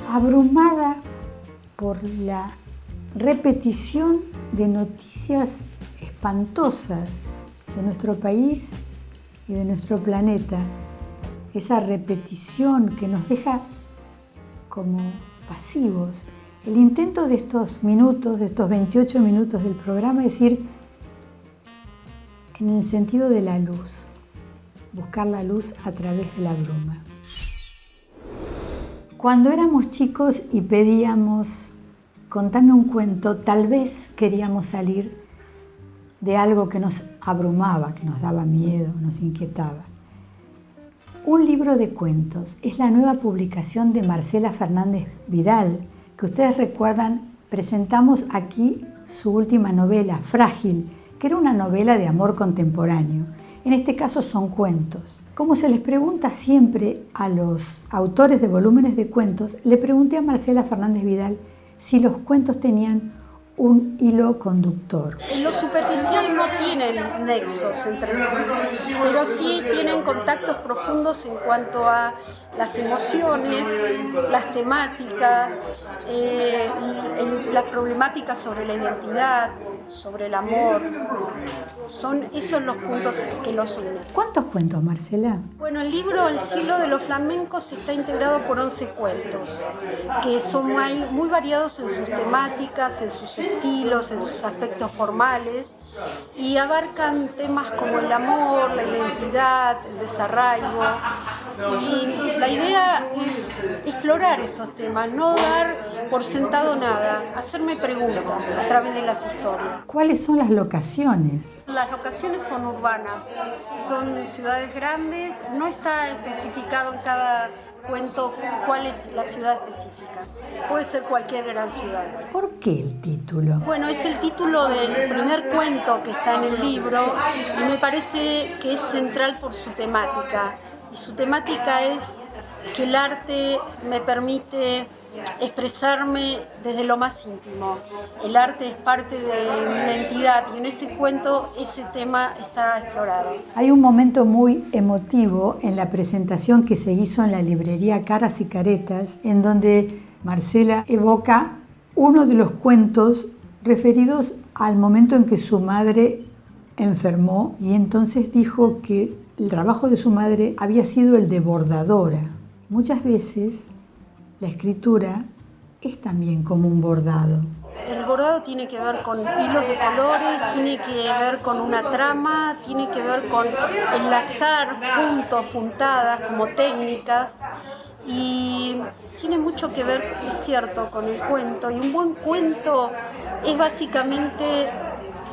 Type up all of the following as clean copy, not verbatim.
abrumada por la repetición de noticias espantosas de nuestro país y de nuestro planeta. Esa repetición que nos deja como pasivos. El intento de estos minutos, de estos 28 minutos del programa, es ir en el sentido de la luz, buscar la luz a través de la bruma. Cuando éramos chicos y pedíamos, contame un cuento, tal vez queríamos salir de algo que nos abrumaba, que nos daba miedo, nos inquietaba. Un libro de cuentos es la nueva publicación de Marcela Fernández Vidal, que ustedes recuerdan, presentamos aquí su última novela, Frágil, que era una novela de amor contemporáneo. En este caso son cuentos. Como se les pregunta siempre a los autores de volúmenes de cuentos, le pregunté a Marcela Fernández Vidal si los cuentos tenían un hilo conductor. En lo superficial no tienen nexos entre sí, pero sí tienen contactos profundos en cuanto a las emociones, las temáticas, las problemáticas sobre la identidad, sobre el amor. Son esos los puntos que los unen. ¿Cuántos cuentos, Marcela? Bueno, el libro El siglo de los flamencos está integrado por 11 cuentos, que son muy variados en sus temáticas, en sus estilos, en sus aspectos formales, y abarcan temas como el amor, la identidad, el desarraigo. Y la idea es explorar esos temas, no dar por sentado nada, hacerme preguntas a través de las historias. ¿Cuáles son las locaciones? Las locaciones son urbanas, son ciudades grandes, no está especificado en cada cuento cuál es la ciudad específica, puede ser cualquier gran ciudad. ¿Por qué el título? Bueno, es el título del primer cuento que está en el libro y me parece que es central por su temática. Y su temática es que el arte me permite expresarme desde lo más íntimo. El arte es parte de mi identidad y en ese cuento ese tema está explorado. Hay un momento muy emotivo en la presentación que se hizo en la librería Caras y Caretas, en donde Marcela evoca uno de los cuentos referidos al momento en que su madre enfermó y entonces dijo que el trabajo de su madre había sido el de bordadora. Muchas veces la escritura es también como un bordado. El bordado tiene que ver con hilos de colores, tiene que ver con una trama, tiene que ver con enlazar puntos, puntadas como técnicas y tiene mucho que ver, es cierto, con el cuento. Y un buen cuento es básicamente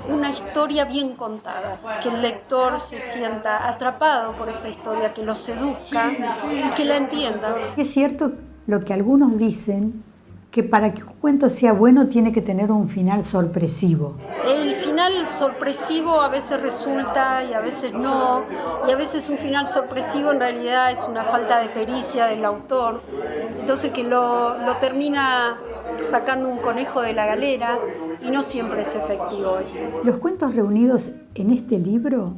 una historia bien contada, que el lector se sienta atrapado por esa historia, que lo seduzca y que la entienda. Es cierto lo que algunos dicen, que para que un cuento sea bueno tiene que tener un final sorpresivo. El final sorpresivo a veces resulta y a veces no, y a veces un final sorpresivo en realidad es una falta de pericia del autor, entonces que lo termina sacando un conejo de la galera y no siempre es efectivo eso. Los cuentos reunidos en este libro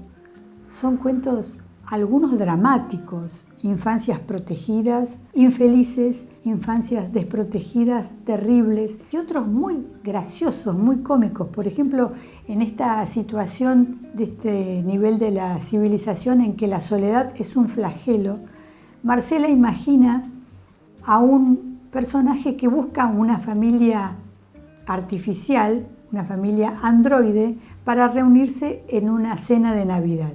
son cuentos, algunos dramáticos, infancias protegidas, infelices, infancias desprotegidas, terribles, y otros muy graciosos, muy cómicos. Por ejemplo, en esta situación de este nivel de la civilización en que la soledad es un flagelo, Marcela imagina a un personaje que busca una familia artificial, una familia androide, para reunirse en una cena de Navidad.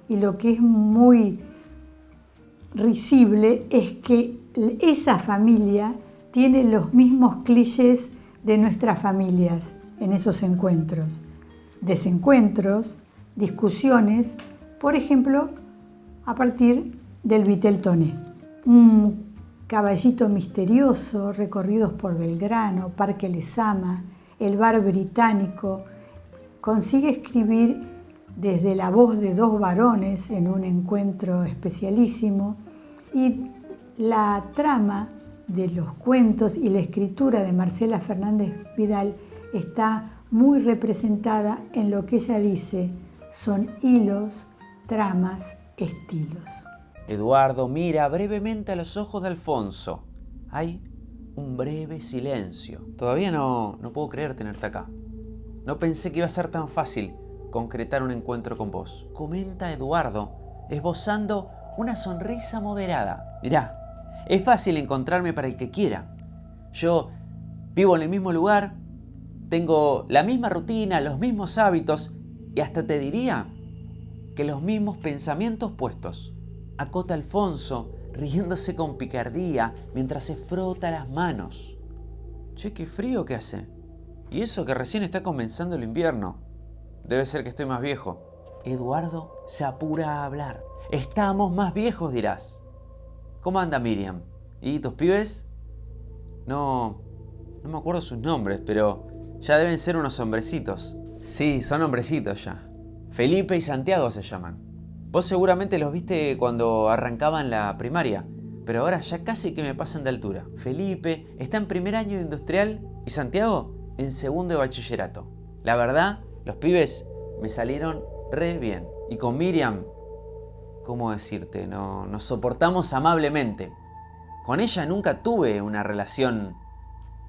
Y lo que es muy risible es que esa familia tiene los mismos clichés de nuestras familias en esos encuentros. Desencuentros, discusiones, por ejemplo, a partir del Vitel Toné. Un caballito misterioso, recorridos por Belgrano, Parque Lezama, el bar británico, consigue escribir desde la voz de dos varones en un encuentro especialísimo, y la trama de los cuentos y la escritura de Marcela Fernández Vidal está muy representada en lo que ella dice, son hilos, tramas, estilos. Eduardo mira brevemente a los ojos de Alfonso. Hay Un breve silencio. Todavía no puedo creer tenerte acá. No pensé que iba a ser tan fácil concretar un encuentro con vos. Comenta Eduardo, esbozando una sonrisa moderada. Mirá, es fácil encontrarme para el que quiera. Yo vivo en el mismo lugar, tengo la misma rutina, los mismos hábitos y hasta te diría que los mismos pensamientos puestos. Acota Alfonso, riéndose con picardía mientras se frota las manos. Che, qué frío que hace. Y eso que recién está comenzando el invierno. Debe ser que estoy más viejo. Eduardo se apura a hablar. Estamos más viejos, dirás. ¿Cómo anda Miriam? ¿Y tus pibes? No me acuerdo sus nombres, pero ya deben ser unos hombrecitos. Sí, son hombrecitos ya. Felipe y Santiago se llaman. Vos seguramente los viste cuando arrancaban la primaria, pero ahora ya casi que me pasan de altura. Felipe está en primer año de industrial y Santiago en segundo de bachillerato. La verdad, los pibes me salieron re bien. Y con Miriam, ¿cómo decirte? Nos soportamos amablemente. Con ella nunca tuve una relación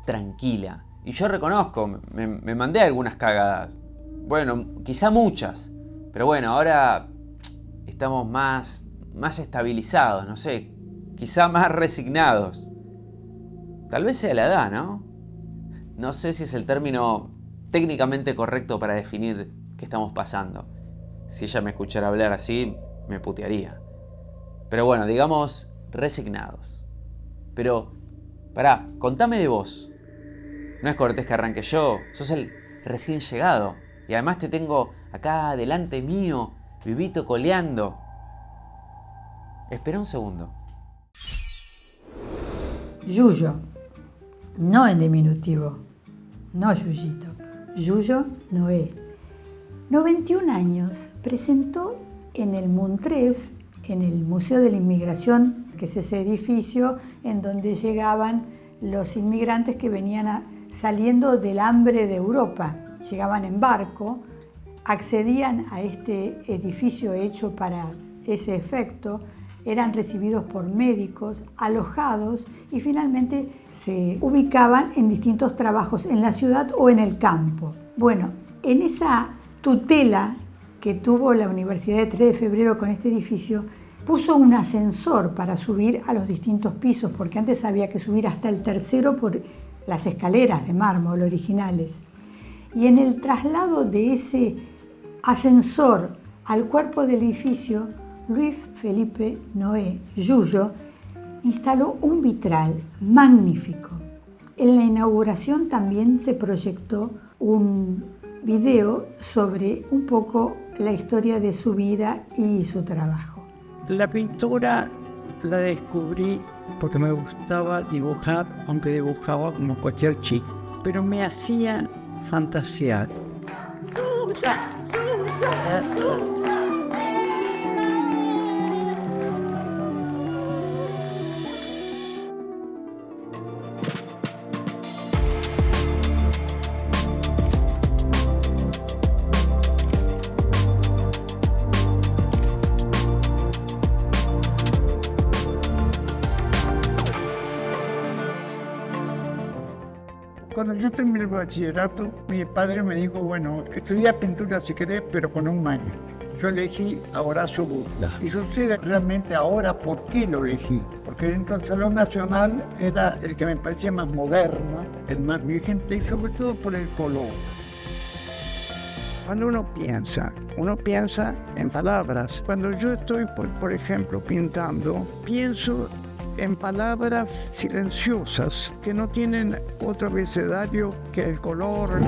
tranquila. Y yo reconozco, me mandé algunas cagadas. Bueno, quizá muchas. Pero bueno, ahora estamos más estabilizados, no sé. Quizá más resignados. Tal vez sea la edad, ¿no? No sé si es el término técnicamente correcto para definir qué estamos pasando. Si ella me escuchara hablar así, me putearía. Pero bueno, digamos resignados. Pero, pará, contame de vos. No es cortés que arranque yo, sos el recién llegado. Y además te tengo acá delante mío, vivito coleando. Espera un segundo. Yuyo, no en diminutivo, no Yuyito. Yuyo Noé, 91 años, presentó en el Montref, en el Museo de la Inmigración, que es ese edificio en donde llegaban los inmigrantes que venían saliendo del hambre de Europa. Llegaban en barco, accedían a este edificio hecho para ese efecto, eran recibidos por médicos, alojados y finalmente se ubicaban en distintos trabajos en la ciudad o en el campo. Bueno, en esa tutela que tuvo la Universidad de 3 de Febrero con este edificio, puso un ascensor para subir a los distintos pisos, porque antes había que subir hasta el tercero por las escaleras de mármol originales. Y en el traslado de ese ascensor al cuerpo del edificio, Luis Felipe Noé, Yuyo, instaló un vitral magnífico. En la inauguración también se proyectó un video sobre un poco la historia de su vida y su trabajo. La pintura la descubrí porque me gustaba dibujar, aunque dibujaba como cualquier chico, pero me hacía fantasear. Cuando yo terminé el bachillerato, mi padre me dijo, bueno, estudia pintura si querés, pero con un año. Yo elegí a Horacio Butla. Y sucede realmente ahora por qué lo elegí. Porque dentro del Salón Nacional era el que me parecía más moderno, el más vigente y sobre todo por el color. Cuando uno piensa en palabras. Cuando yo estoy, por ejemplo, pintando, pienso en palabras silenciosas que no tienen otro abecedario que el color.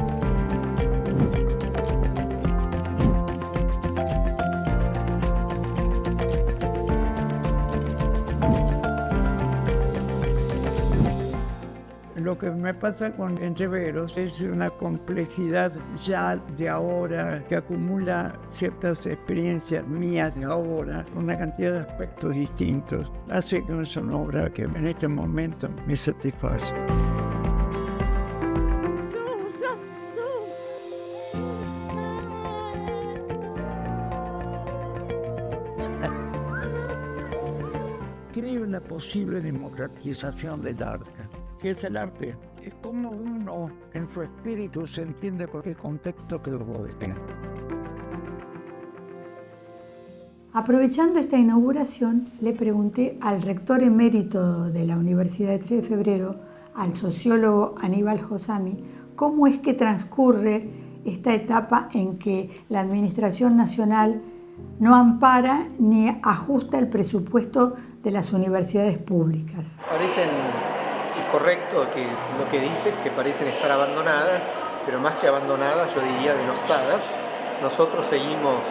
Lo que me pasa con Entreveros es una complejidad ya de ahora que acumula ciertas experiencias mías de ahora, una cantidad de aspectos distintos. Hace que es una obra que en este momento me satisface. Creo en la posible democratización del arte. ¿Qué es el arte? Es como uno en su espíritu se entiende por el contexto que lo rodea. Aprovechando esta inauguración, le pregunté al rector emérito de la Universidad de 3 de Febrero, al sociólogo Aníbal Josami, cómo es que transcurre esta etapa en que la Administración Nacional no ampara ni ajusta el presupuesto de las universidades públicas. Parecen incorrecto que lo que dices, que parecen estar abandonadas, pero más que abandonadas, yo diría denostadas. Nosotros seguimos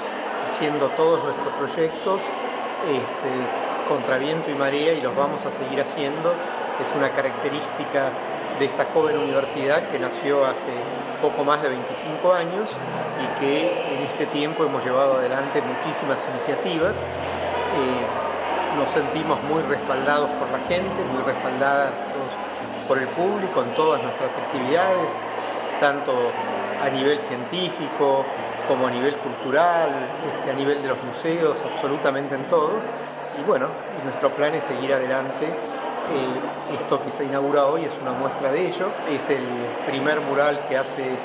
haciendo todos nuestros proyectos contra viento y marea y los vamos a seguir haciendo. Es una característica de esta joven universidad que nació hace poco más de 25 años y que en este tiempo hemos llevado adelante muchísimas iniciativas. Nos sentimos muy respaldados por la gente, muy respaldados por el público en todas nuestras actividades, tanto a nivel científico como a nivel cultural, a nivel de los museos, absolutamente en todo. Y bueno, nuestro plan es seguir adelante. Esto que se inaugura hoy es una muestra de ello. Es el primer mural que hace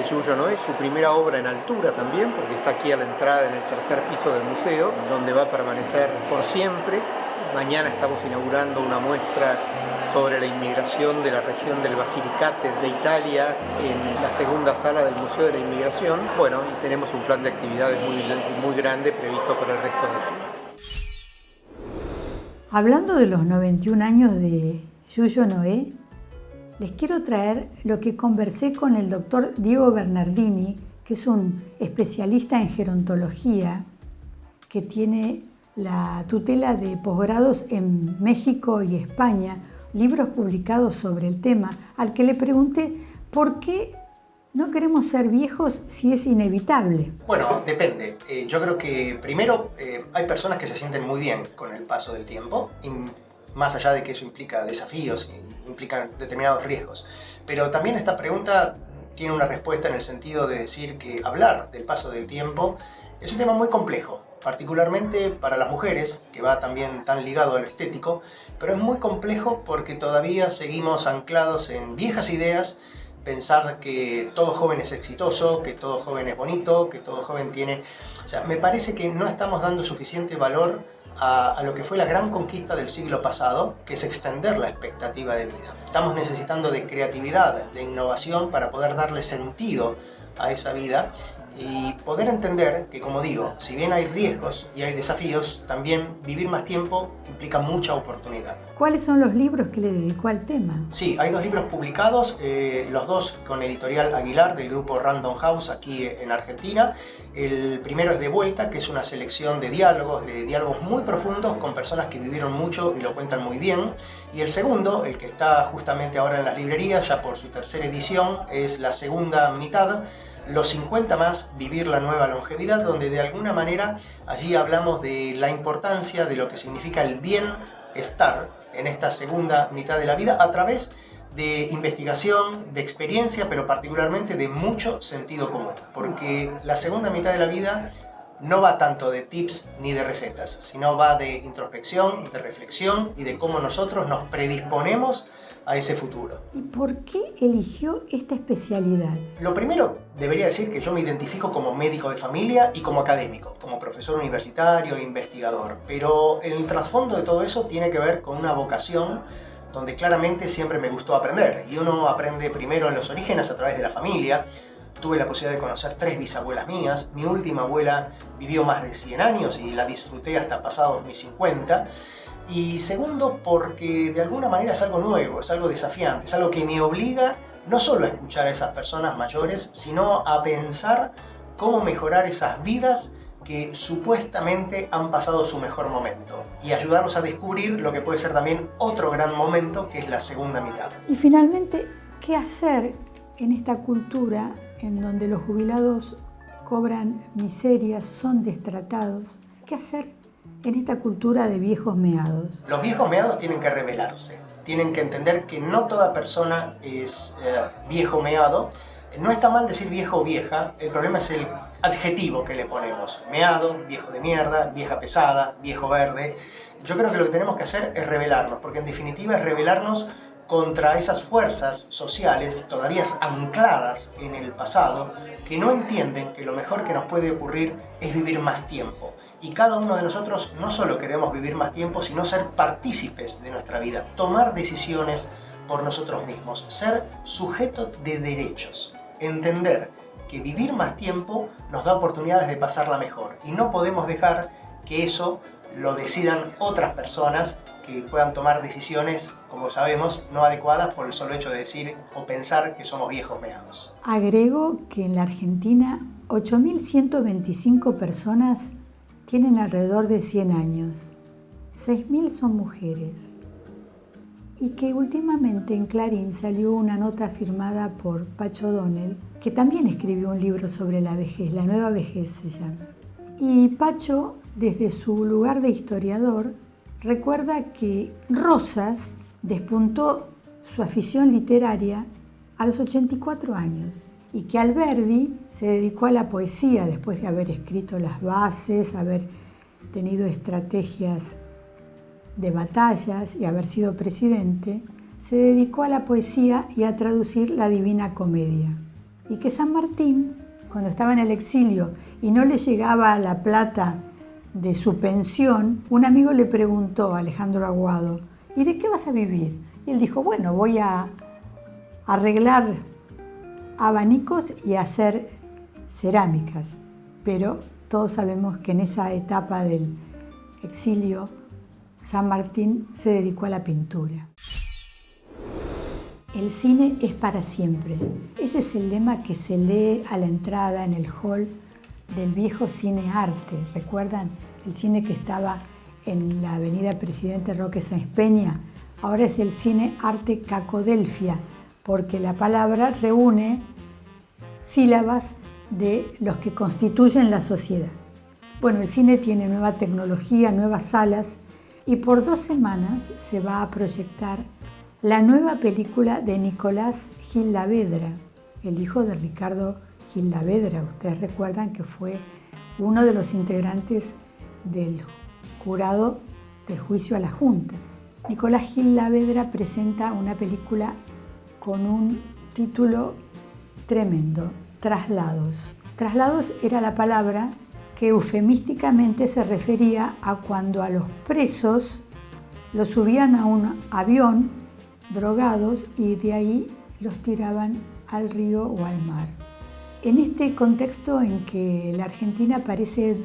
Yuyo Noé, su primera obra en altura también, porque está aquí a la entrada en el tercer piso del museo, donde va a permanecer por siempre. Mañana estamos inaugurando una muestra sobre la inmigración de la región del Basilicate de Italia en la segunda sala del Museo de la Inmigración. Bueno, y tenemos un plan de actividades muy grande previsto para el resto del año. Hablando de los 91 años de Yuyo Noé, les quiero traer lo que conversé con el doctor Diego Bernardini, que es un especialista en gerontología, que tiene la tutela de posgrados en México y España, libros publicados sobre el tema, al que le pregunté por qué no queremos ser viejos si es inevitable. Bueno, depende. Yo creo que primero hay personas que se sienten muy bien con el paso del tiempo, más allá de que eso implica desafíos, implica determinados riesgos. Pero también esta pregunta tiene una respuesta en el sentido de decir que hablar del paso del tiempo es un tema muy complejo, particularmente para las mujeres, que va también tan ligado a lo estético, pero es muy complejo porque todavía seguimos anclados en viejas ideas, pensar que todo joven es exitoso, que todo joven es bonito, que todo joven tiene... O sea, me parece que no estamos dando suficiente valor a lo que fue la gran conquista del siglo pasado, que es extender la expectativa de vida. Estamos necesitando de creatividad, de innovación para poder darle sentido a esa vida y poder entender que, como digo, si bien hay riesgos y hay desafíos, también vivir más tiempo implica mucha oportunidad. ¿Cuáles son los libros que le dedicó al tema? Sí, hay 2 libros publicados, los 2 con Editorial Aguilar del grupo Random House aquí en Argentina. El primero es De Vuelta, que es una selección de diálogos muy profundos con personas que vivieron mucho y lo cuentan muy bien. Y el segundo, el que está justamente ahora en las librerías, ya por su tercera edición, es la segunda mitad, Los 50 más, vivir la nueva longevidad, donde de alguna manera allí hablamos de la importancia de lo que significa el bienestar en esta segunda mitad de la vida a través de investigación, de experiencia, pero particularmente de mucho sentido común. Porque la segunda mitad de la vida no va tanto de tips ni de recetas, sino va de introspección, de reflexión y de cómo nosotros nos predisponemos a ese futuro. ¿Y por qué eligió esta especialidad? Lo primero, debería decir que yo me identifico como médico de familia y como académico, como profesor universitario e investigador, pero el trasfondo de todo eso tiene que ver con una vocación donde claramente siempre me gustó aprender, y uno aprende primero en los orígenes a través de la familia. Tuve la posibilidad de conocer 3 bisabuelas mías, mi última abuela vivió más de 100 años y la disfruté hasta pasados mis 50, y segundo porque de alguna manera es algo nuevo, es algo desafiante, es algo que me obliga no solo a escuchar a esas personas mayores, sino a pensar cómo mejorar esas vidas que supuestamente han pasado su mejor momento y ayudarlos a descubrir lo que puede ser también otro gran momento, que es la segunda mitad. Y finalmente, ¿qué hacer en esta cultura en donde los jubilados cobran miserias, son destratados? ¿Qué hacer en esta cultura de viejos meados? Los viejos meados tienen que rebelarse, tienen que entender que no toda persona es viejo meado. No está mal decir viejo o vieja, el problema es el adjetivo que le ponemos. Meado, viejo de mierda, vieja pesada, viejo verde. Yo creo que lo que tenemos que hacer es rebelarnos, porque en definitiva es rebelarnos contra esas fuerzas sociales todavía ancladas en el pasado, que no entienden que lo mejor que nos puede ocurrir es vivir más tiempo. Y cada uno de nosotros no solo queremos vivir más tiempo, sino ser partícipes de nuestra vida, tomar decisiones por nosotros mismos, ser sujeto de derechos, entender que vivir más tiempo nos da oportunidades de pasarla mejor y no podemos dejar que eso lo decidan otras personas que puedan tomar decisiones, como sabemos, no adecuadas por el solo hecho de decir o pensar que somos viejos meados. Agrego que en la Argentina 8.125 personas tienen alrededor de 100 años, 6.000 son mujeres, y que últimamente en Clarín salió una nota firmada por Pacho O'Donnell, que también escribió un libro sobre la vejez, La nueva vejez se llama. Y Pacho, desde su lugar de historiador, recuerda que Rosas despuntó su afición literaria a los 84 años y que Alberdi se dedicó a la poesía después de haber escrito las bases, haber tenido estrategias de batallas y haber sido presidente, se dedicó a la poesía y a traducir la Divina Comedia. Y que San Martín, cuando estaba en el exilio y no le llegaba la plata de su pensión, un amigo le preguntó a Alejandro Aguado, ¿y de qué vas a vivir? Y él dijo, bueno, voy a arreglar abanicos y a hacer cerámicas. Pero todos sabemos que en esa etapa del exilio, San Martín se dedicó a la pintura. El cine es para siempre. Ese es el lema que se lee a la entrada en el hall del viejo Cine Arte. ¿Recuerdan? El cine que estaba en la avenida Presidente Roque Sáenz Peña. Ahora es el Cine Arte Cacodelfia, porque la palabra reúne sílabas de los que constituyen la sociedad. Bueno, el cine tiene nueva tecnología, nuevas salas, y por 2 semanas se va a proyectar la nueva película de Nicolás Gil Lavedra, el hijo de Ricardo Gil Lavedra. Ustedes recuerdan que fue uno de los integrantes del jurado del juicio a las juntas. Nicolás Gil Lavedra presenta una película con un título tremendo, Traslados. Traslados era la palabra que eufemísticamente se refería a cuando a los presos los subían a un avión drogados y de ahí los tiraban al río o al mar. En este contexto en que la Argentina parece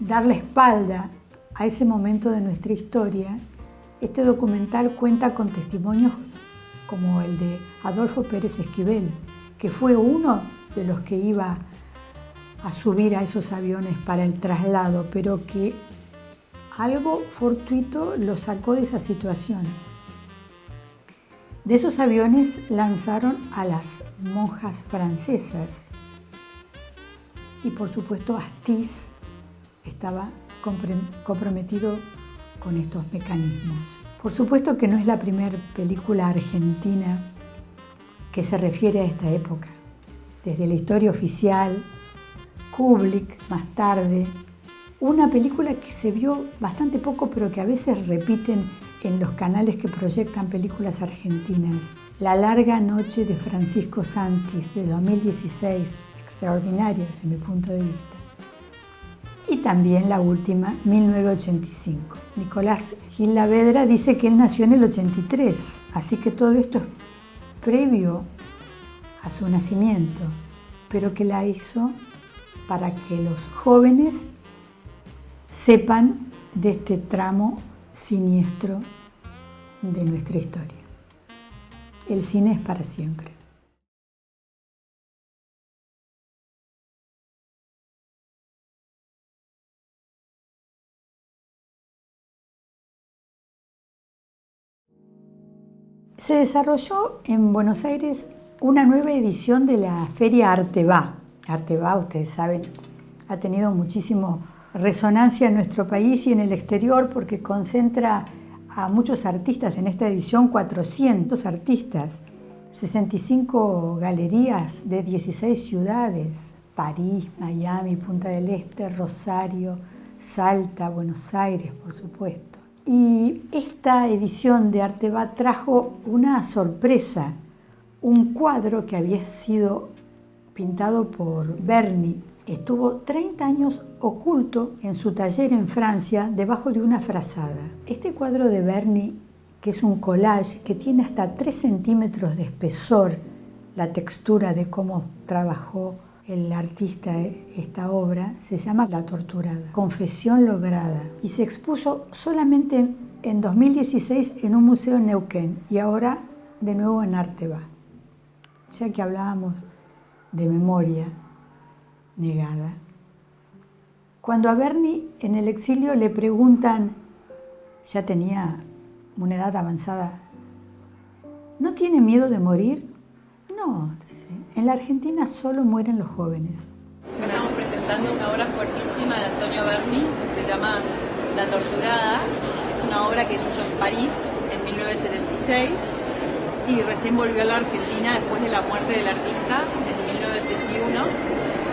dar la espalda a ese momento de nuestra historia, este documental cuenta con testimonios como el de Adolfo Pérez Esquivel, que fue uno de los que iba a subir a esos aviones para el traslado, pero que algo fortuito lo sacó de esa situación. De esos aviones lanzaron a las monjas francesas y por supuesto Astiz estaba comprometido con estos mecanismos. Por supuesto que no es la primera película argentina que se refiere a esta época. Desde la historia oficial, Kubrick, más tarde, una película que se vio bastante poco pero que a veces repiten en los canales que proyectan películas argentinas, La larga noche de Francisco Santis de 2016, extraordinaria desde mi punto de vista. Y también la última, 1985. Nicolás Gil Lavedra dice que él nació en el 83, así que todo esto es previo a su nacimiento, pero que la hizo para que los jóvenes sepan de este tramo siniestro de nuestra historia. El cine es para siempre. Se desarrolló en Buenos Aires una nueva edición de la Feria Arteba. Arteba, ustedes saben, ha tenido muchísima resonancia en nuestro país y en el exterior porque concentra a muchos artistas. En esta edición 400 artistas, 65 galerías de 16 ciudades, París, Miami, Punta del Este, Rosario, Salta, Buenos Aires, por supuesto. Y esta edición de Arteba trajo una sorpresa, un cuadro que había sido pintado por Berni. Estuvo 30 años oculto en su taller en Francia, debajo de una frazada. Este cuadro de Berni, que es un collage que tiene hasta 3 centímetros de espesor, la textura de cómo trabajó el artista esta obra, se llama La Torturada, Confesión Lograda, y se expuso solamente en 2016 en un museo en Neuquén y ahora de nuevo en Arteba. Ya que hablábamos de memoria negada. Cuando a Berni en el exilio le preguntan, ya tenía una edad avanzada, ¿no tiene miedo de morir? No, dice, en la Argentina solo mueren los jóvenes. Estamos presentando una obra fuertísima de Antonio Berni que se llama La Torturada. Es una obra que él hizo en París en 1976 y recién volvió a la Argentina después de la muerte del artista en 1981.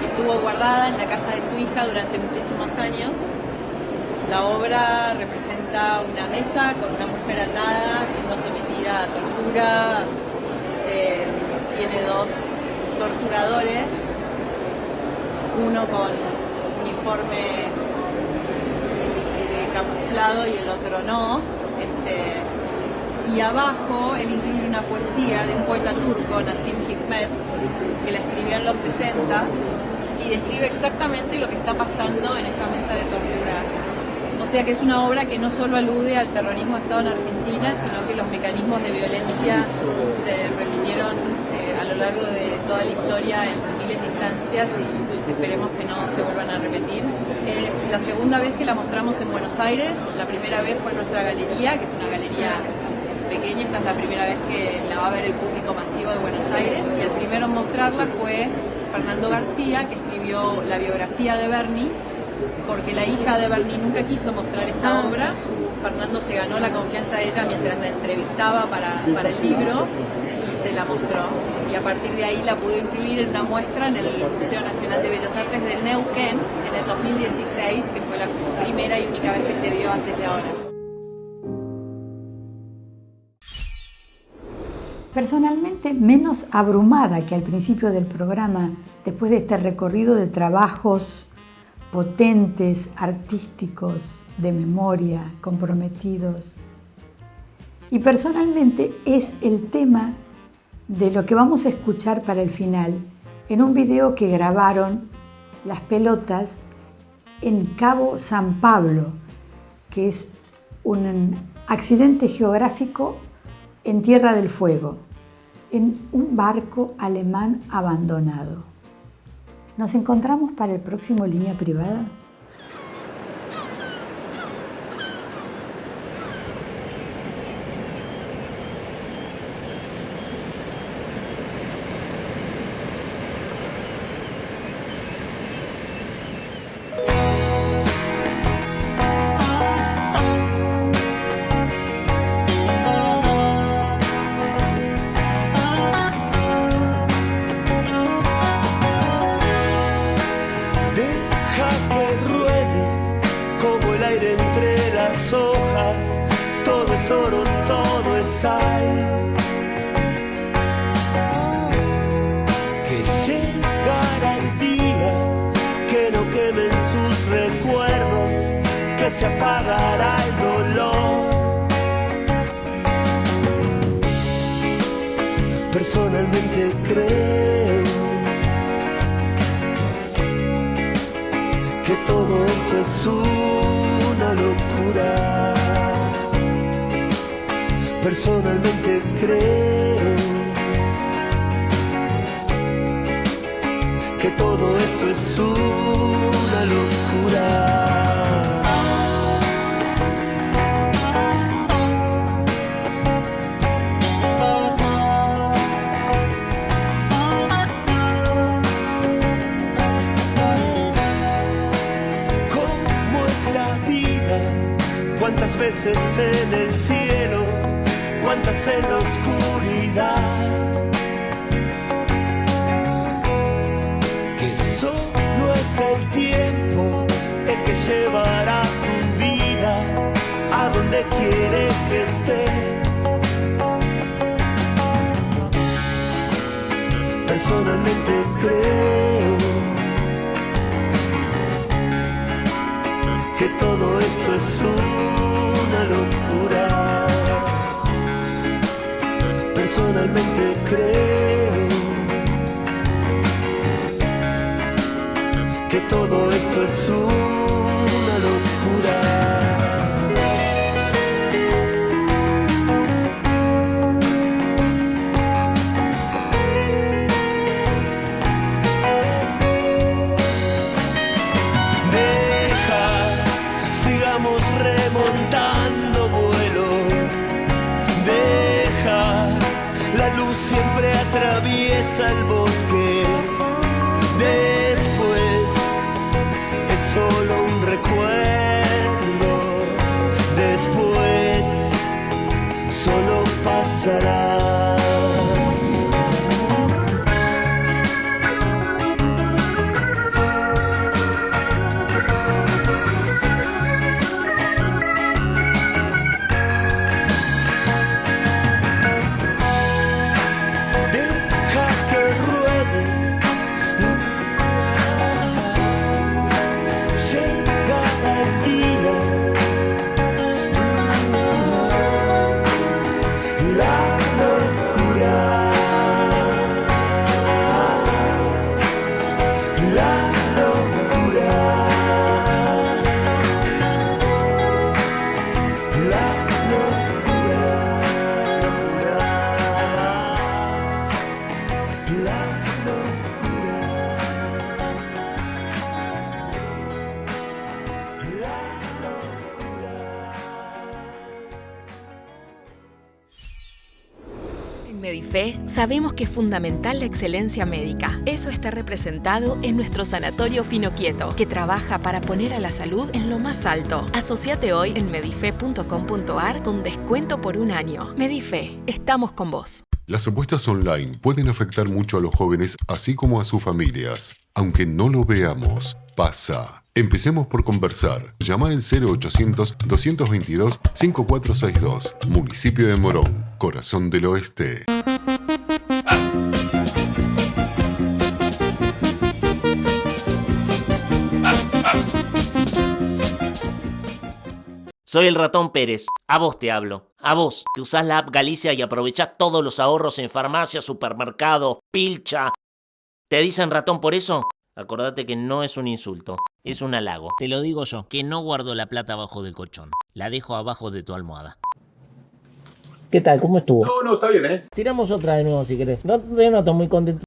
Estuvo guardada en la casa de su hija durante muchísimos años. La obra representa una mesa con una mujer atada siendo sometida a tortura. Tiene 2 torturadores, uno con uniforme camuflado y el otro no. Y abajo él incluye una poesía de un poeta turco, Nazim Hikmet, que la escribió en los 60 y describe exactamente lo que está pasando en esta mesa de torturas. O sea que es una obra que no solo alude al terrorismo de Estado en Argentina, sino que los mecanismos de violencia se repitieron a lo largo de toda la historia en miles de instancias y esperemos que no se vuelvan a repetir. Es la segunda vez que la mostramos en Buenos Aires. La primera vez fue en nuestra galería, que es una galería pequeña. Esta es la primera vez que la va a ver el público masivo de Buenos Aires, y el primero en mostrarla fue Fernando García, que escribió la biografía de Berni, porque la hija de Berni nunca quiso mostrar esta obra. Fernando se ganó la confianza de ella mientras la entrevistaba para el libro y se la mostró. Y a partir de ahí la pudo incluir en una muestra en el Museo Nacional de Bellas Artes de Neuquén en el 2016, que fue la primera y única vez que se vio antes de ahora. Personalmente, menos abrumada que al principio del programa, después de este recorrido de trabajos potentes, artísticos, de memoria, comprometidos. Y personalmente es el tema de lo que vamos a escuchar para el final, en un video que grabaron Las Pelotas en Cabo San Pablo, que es un accidente geográfico en Tierra del Fuego, en un barco alemán abandonado. ¿Nos encontramos para el próximo Línea Privada? Oro, todo es sal. Que llegara el día que no quemen sus recuerdos, que se apagará el dolor. Personalmente creo que todo esto es una locura. Personalmente creo que todo esto es una locura. ¿Cómo es la vida? ¿Cuántas veces en el cielo? ¿Cuántas en la oscuridad? Que solo es el tiempo el que llevará tu vida a donde donde quiere que estés. Personalmente creo que todo esto es una locura. Personalmente creo que todo esto es una locura. Remontando vuelo, deja, la luz siempre atraviesa el bosque, después es solo un recuerdo, después solo pasará. Medife, sabemos que es fundamental la excelencia médica. Eso está representado en nuestro Sanatorio Finoquieto, que trabaja para poner a la salud en lo más alto. Asociate hoy en medife.com.ar con descuento por 1 año. Medife, estamos con vos. Las apuestas online pueden afectar mucho a los jóvenes, así como a sus familias. Aunque no lo veamos, pasa. Empecemos por conversar. Llama al 0800-222-5462. Municipio de Morón, Corazón del Oeste. Soy el Ratón Pérez. A vos te hablo. A vos, que usás la app Galicia y aprovechás todos los ahorros en farmacia, supermercado, pilcha. ¿Te dicen ratón por eso? Acordate que no es un insulto, es un halago. Te lo digo yo, que no guardo la plata abajo del colchón. La dejo abajo de tu almohada. ¿Qué tal? ¿Cómo estuvo? No, está bien, ¿eh? Tiramos otra de nuevo si querés. No, yo no estoy muy contento.